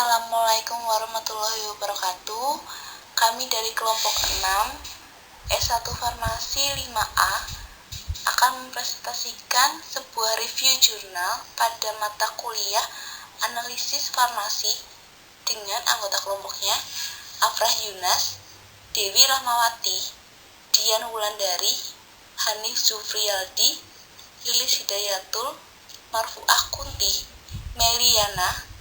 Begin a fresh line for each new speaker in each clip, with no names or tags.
Assalamualaikum warahmatullahi wabarakatuh. Kami dari kelompok 6 S1 Farmasi 5A akan mempresentasikan sebuah review jurnal pada mata kuliah Analisis Farmasi dengan anggota kelompoknya Afrah Yunas, Dewi Rahmawati, Dian Wulandari, Hanif Zufriyaldi, Lilis Hidayatul, Marfuah Kunti, Meliana,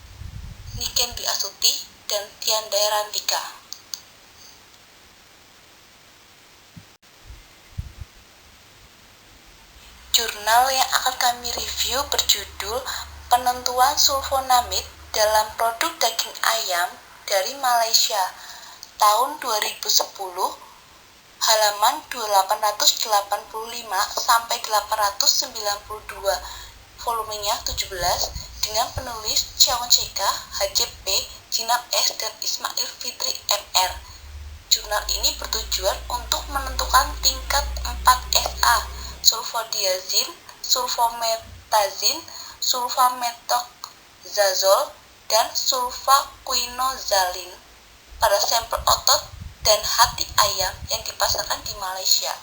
Niken Dwi Astuti, dan Tiandai Rantika. Jurnal yang akan kami review berjudul Penentuan Sulfonamid dalam Produk Daging Ayam dari Malaysia tahun 2010, halaman 885 sampai 892, volumenya 17, dengan penulis Ciawan CK, HJP, Jinab S, dan Ismail Fitri MR. Jurnal ini bertujuan untuk menentukan tingkat 4SA, sulfodiazin, sulfometazin, sulfamethoxazole, dan sulfaquinozalin pada sampel otot dan hati ayam yang dipasarkan di Malaysia.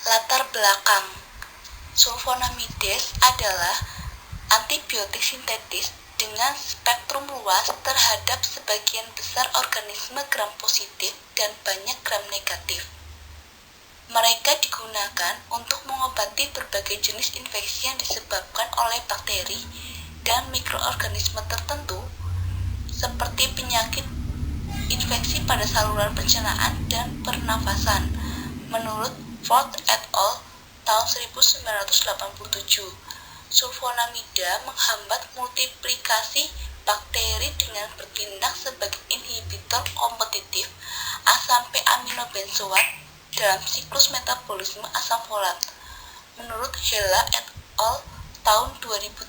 Latar belakang. Sulfonamides adalah antibiotik sintetis dengan spektrum luas terhadap sebagian besar organisme gram positif dan banyak gram negatif. Mereka digunakan untuk mengobati berbagai jenis infeksi yang disebabkan oleh bakteri dan mikroorganisme tertentu, seperti penyakit infeksi pada saluran pencernaan dan pernafasan. Menurut Ford et al. Tahun 1987, sulfonamida menghambat multiplikasi bakteri dengan bertindak sebagai inhibitor kompetitif asam p-aminobenzoat dalam siklus metabolisme asam folat. Menurut Hela et al. Tahun 2003,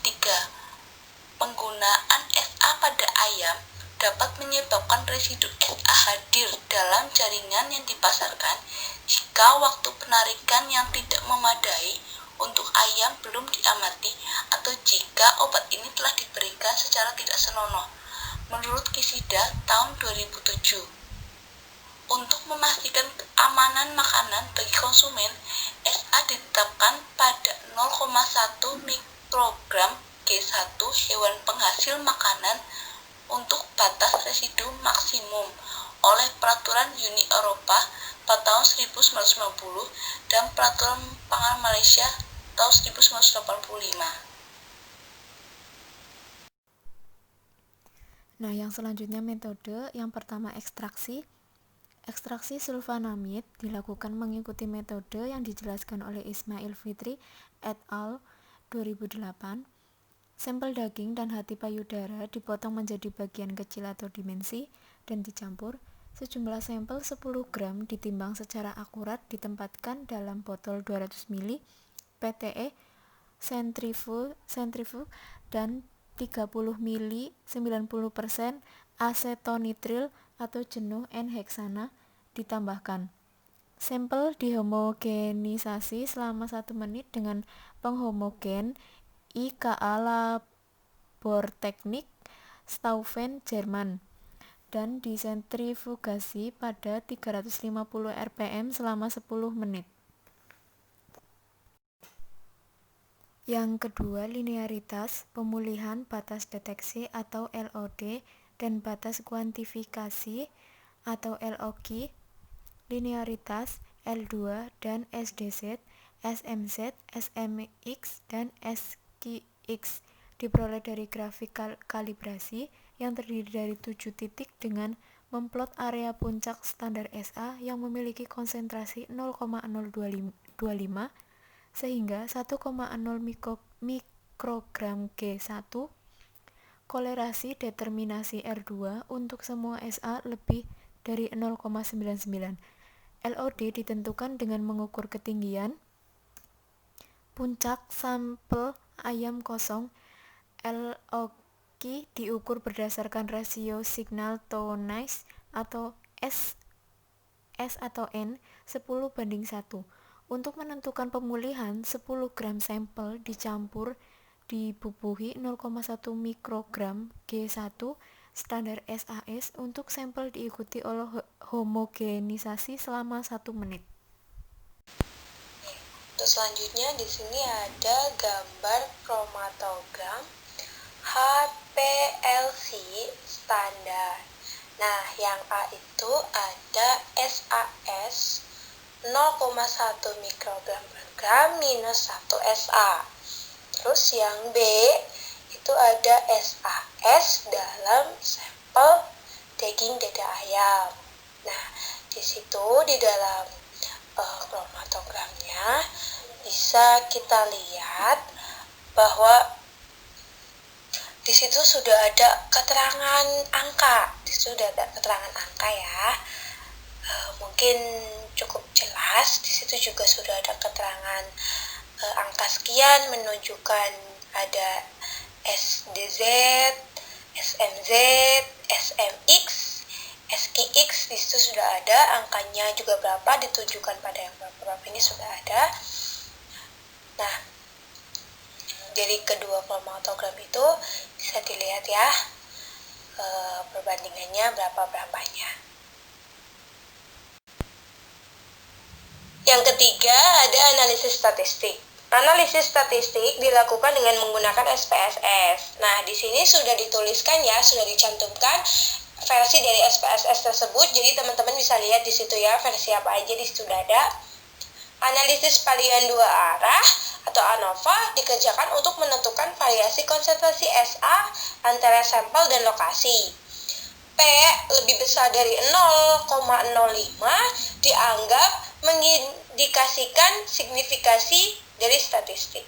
penggunaan SA pada ayam dapat menyebabkan residu SA hadir dalam jaringan yang dipasarkan jika waktu penarikan yang tidak memadai untuk ayam belum diamati atau jika obat ini telah diberikan secara tidak senonoh. Menurut Kishida tahun 2007, untuk memastikan keamanan makanan bagi konsumen, SA ditetapkan pada 0,1 mikrogram G1 hewan penghasil makanan untuk batas residu maksimum oleh Peraturan Uni Eropa pada tahun 1990 dan Peraturan Pangan Malaysia tahun 1985.
Nah, yang selanjutnya metode. Yang pertama ekstraksi. Ekstraksi sulfonamid dilakukan mengikuti metode yang dijelaskan oleh Ismail Fitri et al. 2008. Sampel daging dan hati payudara dipotong menjadi bagian kecil atau dimensi dan dicampur. Sejumlah sampel 10 gram ditimbang secara akurat, ditempatkan dalam botol 200 ml PTE sentrifuge dan 30 ml 90% asetonitril atau jenuh N-heksana ditambahkan. Sampel dihomogenisasi selama 1 menit dengan penghomogen IKA Labortechnik Staufen, Jerman, dan disentrifugasi pada 350 rpm selama 10 menit. Yang kedua, linearitas, pemulihan batas deteksi atau LOD dan batas kuantifikasi atau LOQ, linearitas L2 dan SDZ, SMZ, SMX, dan SQX diperoleh dari grafik kalibrasi yang terdiri dari 7 titik dengan memplot area puncak standar SA yang memiliki konsentrasi 0,025 sehingga 1,0 mikrogram G1, kolerasi determinasi R2 untuk semua SA lebih dari 0,99. LOD ditentukan dengan mengukur ketinggian Puncak sampel ayam kosong LOQ diukur berdasarkan rasio signal to noise atau S atau N 10:1. Untuk menentukan pemulihan, 10 gram sampel dicampur dibubuhi 0,1 mikrogram G1 standar SAS. Untuk sampel diikuti oleh homogenisasi selama 1 menit.
Terus selanjutnya di sini ada gambar kromatogram HPLC standar. Nah, yang A itu ada SAS 0,1 mikrogram per gram minus 1 SA. Terus yang B itu ada SAS dalam sampel daging dada ayam. Nah, di situ di dalam kromatogramnya bisa kita lihat bahwa di situ sudah ada keterangan angka. Di situ sudah ada keterangan angka ya. Mungkin cukup jelas. Di situ juga sudah ada keterangan angka sekian menunjukkan ada SDZ, SMZ, SMX, SQX. Di situ sudah ada angkanya juga berapa, ditunjukkan pada yang berapa ini sudah ada. Nah, dari kedua kromatogram itu bisa dilihat ya perbandingannya berapa-berapanya. Yang ketiga ada analisis statistik. Analisis statistik dilakukan dengan menggunakan SPSS. Nah, di sini sudah dituliskan ya, sudah dicantumkan versi dari SPSS tersebut. Jadi teman-teman bisa lihat di situ ya versi apa aja di situ sudah ada. Analisis palian dua arah atau ANOVA dikerjakan untuk menentukan variasi konsentrasi SA antara sampel dan lokasi. P lebih besar dari 0,05 dianggap mengindikasikan signifikasi dari statistik.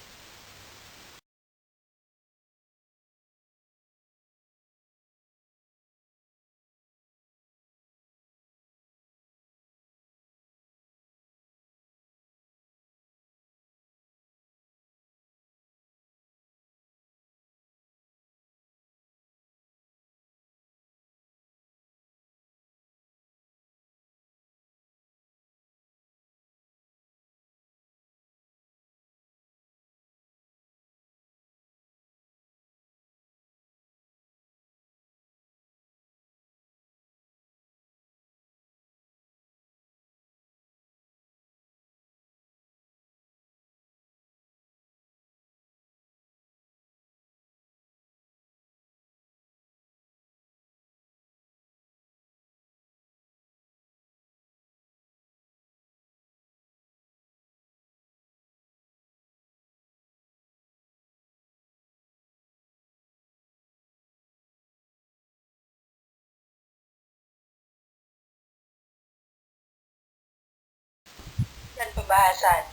Dan pembahasan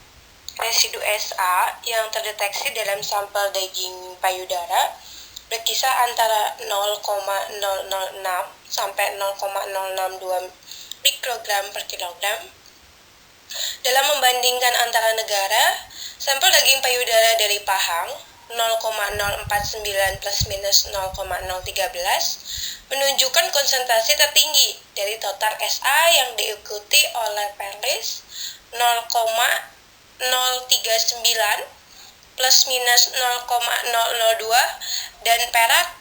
residu SA yang terdeteksi dalam sampel daging payudara berkisar antara 0,006 sampai 0,062 mikrogram per kilogram. Dalam membandingkan antara negara, sampel daging payudara dari Pahang 0,049 plus minus 0,013 menunjukkan konsentrasi tertinggi dari total SA yang diikuti oleh Perlis 0,039 plus minus 0,002 dan Perak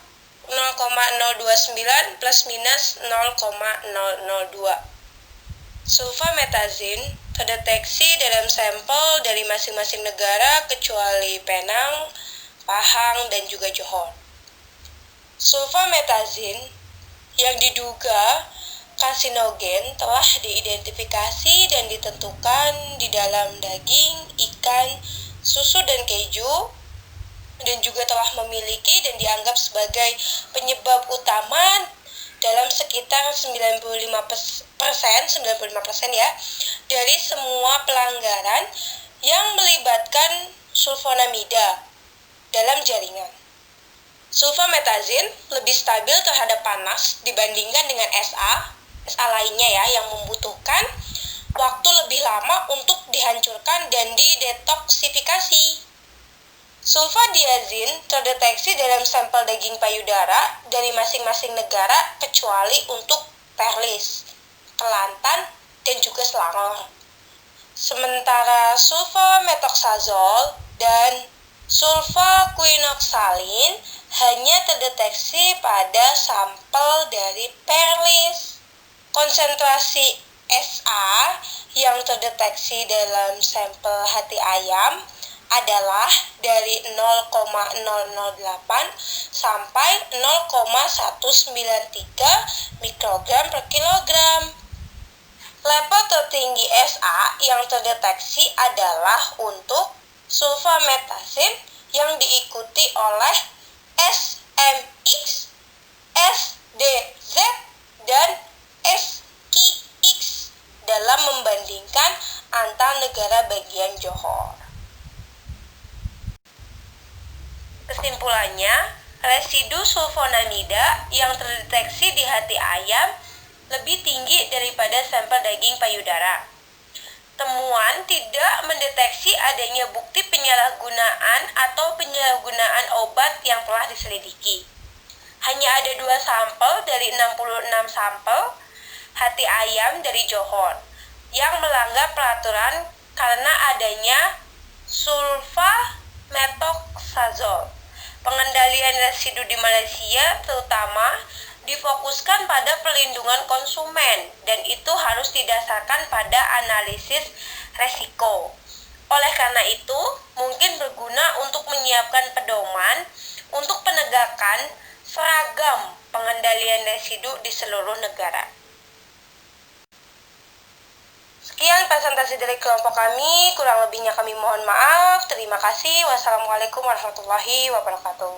0,029 plus minus 0,002. Sulfametazin terdeteksi dalam sampel dari masing-masing negara kecuali Penang, Pahang, dan juga Johor. Sulfametazin yang diduga karsinogen telah diidentifikasi dan ditentukan di dalam daging, ikan, susu, dan keju, dan juga telah memiliki dan dianggap sebagai penyebab utama dalam sekitar 95% ya dari semua pelanggaran yang melibatkan sulfonamida dalam jaringan. Sulfametazin lebih stabil terhadap panas dibandingkan dengan SA lainnya ya yang membutuhkan waktu lebih lama untuk dihancurkan dan didetoksifikasi. Sulfadiazin terdeteksi dalam sampel daging payudara dari masing-masing negara kecuali untuk Perlis, Kelantan, dan juga Selangor. Sementara sulfametoxazole dan sulfaquinoxalin hanya terdeteksi pada sampel dari Perlis. Konsentrasi SA yang terdeteksi dalam sampel hati ayam adalah dari 0,008 sampai 0,193 mikrogram per kilogram. Level tertinggi SA yang terdeteksi adalah untuk sulfametazin yang diikuti oleh SMX, SDZ, dan SQX dalam membandingkan antar negara bagian Johor. Kesimpulannya, residu sulfonamida yang terdeteksi di hati ayam lebih tinggi daripada sampel daging payudara. Temuan tidak mendeteksi adanya bukti penyalahgunaan atau penyalahgunaan obat yang telah diselidiki. Hanya ada 2 sampel dari 66 sampel hati ayam dari Johor yang melanggar peraturan karena adanya sulfametoxazole. Pengendalian residu di Malaysia terutama difokuskan pada perlindungan konsumen dan itu harus didasarkan pada analisis resiko. Oleh karena itu, mungkin berguna untuk menyiapkan pedoman untuk penegakan seragam pengendalian residu di seluruh negara. Sekian presentasi dari kelompok kami, kurang lebihnya kami mohon maaf. Terima kasih. Wassalamualaikum warahmatullahi wabarakatuh.